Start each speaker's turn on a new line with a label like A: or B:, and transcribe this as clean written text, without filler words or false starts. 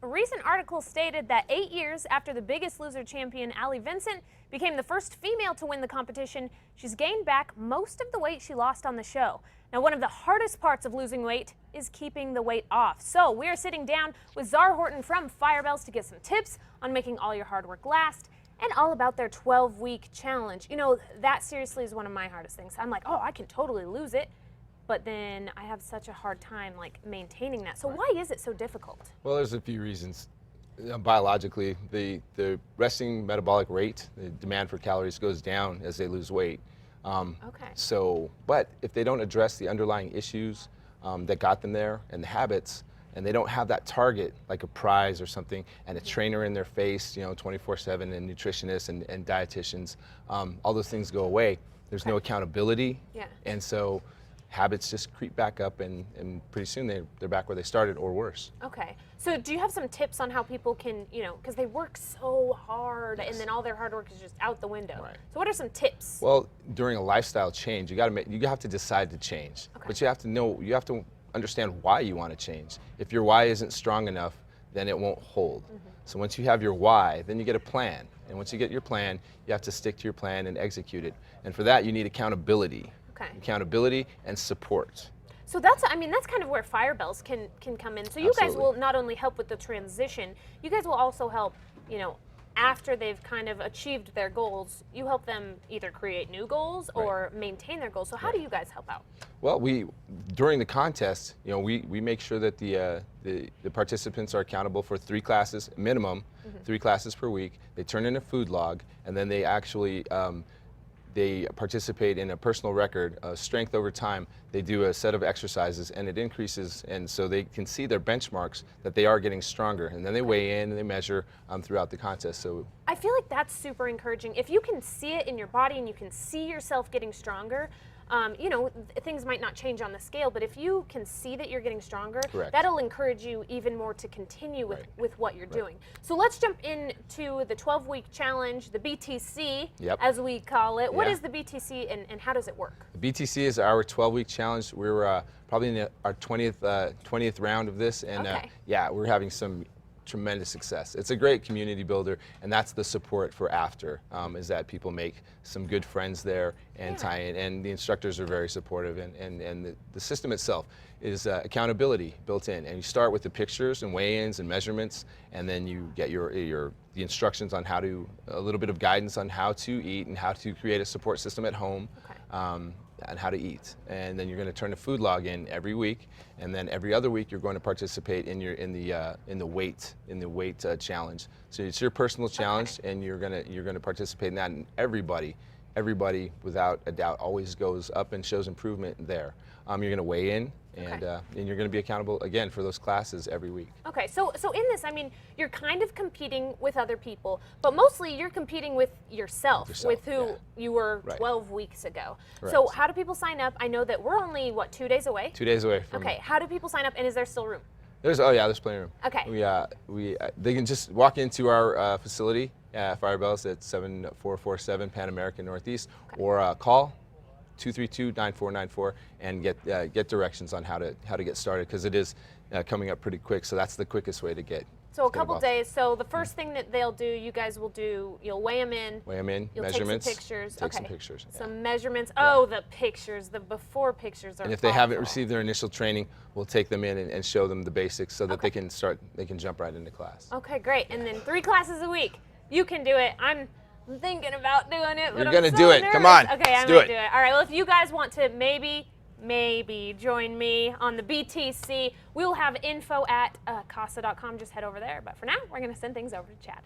A: A recent article stated that 8 years after the Biggest Loser champion Allie Vincent became the first female to win the competition, she's gained back most of the weight she lost on the show. Now, one of the hardest parts of losing weight is keeping the weight off. So we are sitting down with Zara Horton from Fire Bells to get some tips on making all your hard work last and all about their 12-week challenge. You know, that seriously is one of my hardest things. I'm like, oh, I can totally lose it. But then I have such a hard time maintaining that. So why is it so difficult?
B: Well, there's a few reasons. Biologically, the resting metabolic rate, the demand for calories goes down as they lose weight. But if they don't address the underlying issues that got them there and the habits, and they don't have that target like a prize or something and a trainer in their face, 24/7, and nutritionists and dietitians, all those things go away. There's no accountability.
A: Yeah.
B: And so habits just creep back up, and pretty soon they're back where they started or worse.
A: Okay. So do you have some tips on how people can, because they work so hard and then all their hard work is just out the window.
B: Right.
A: So what are some tips?
B: Well, during a lifestyle change, you have to decide to change.
A: Okay.
B: But you have to understand why you want to change. If your why isn't strong enough, then it won't hold. So once you have your why, then you get a plan. And once you get your plan, you have to stick to your plan and execute it. And for that, you need accountability.
A: Okay.
B: Accountability and support.
A: So that's kind of where Fire Bells can come in. So you guys
B: Absolutely.
A: will not only help with the transition, you guys will also help, after they've kind of achieved their goals, you help them either create new goals or maintain their goals. So how do you guys help out?
B: Well, during the contest, we make sure that the participants are accountable for 3 classes minimum, 3 classes per week. They turn in a food log, and then they actually they participate in a personal record, strength over time. They do a set of exercises, and it increases, and so they can see their benchmarks that they are getting stronger. And then they weigh in and they measure throughout the contest. So
A: I feel like that's super encouraging. If you can see it in your body and you can see yourself getting stronger, things might not change on the scale, but if you can see that you're getting stronger, that'll encourage you even more to continue with what you're doing. So let's jump into the 12-week challenge, the BTC, as we call it. What is the BTC and how does it work?
B: The BTC is our 12-week challenge. We're probably in our 20th round of this, and we're having some tremendous success. It's a great community builder, and that's the support for after, is that people make some good friends there and tie in, and the instructors are very supportive, and the system itself is accountability built in. And you start with the pictures and weigh-ins and measurements, and then you get the instructions on a little bit of guidance on how to eat and how to create a support system at home. And how to eat, and then you're going to turn a food log in every week, and then every other week you're going to participate in the weight challenge. So it's your personal challenge, and you're going to participate in that. And everybody without a doubt always goes up and shows improvement there. You're going to weigh in, and you're going to be accountable again for those classes every week. Okay,
A: so in this, you're kind of competing with other people, but mostly you're competing with yourself with who you were 12 weeks ago. So how do people sign up? I know that we're only 2 days away.
B: 2 days away from
A: how do people sign up, and is there still room?
B: There's plenty of room.
A: Okay.
B: They can just walk into our facility at Fire Bells at 7447 Pan American Northeast, or call 232-9494 and get directions on how to get started, because it is coming up pretty quick. So that's the quickest way to get.
A: So a couple days. So the first thing that they'll do, you guys will do, you'll weigh them in. You'll
B: measurements.
A: Take some pictures.
B: Take some pictures.
A: Some measurements. Oh, the pictures, the before pictures are.
B: And if they haven't received their initial training, we'll take them in and show them the basics so that they can jump right into class.
A: Okay, great. And then 3 classes a week. You can do it. I'm thinking about doing it, but
B: You're going to do it.
A: nervous.
B: Come on.
A: Okay, I'm going to do it. All right, well, if you guys want to maybe join me on the BTC, we'll have info at casa.com. Just head over there. But for now, we're going to send things over to Chad.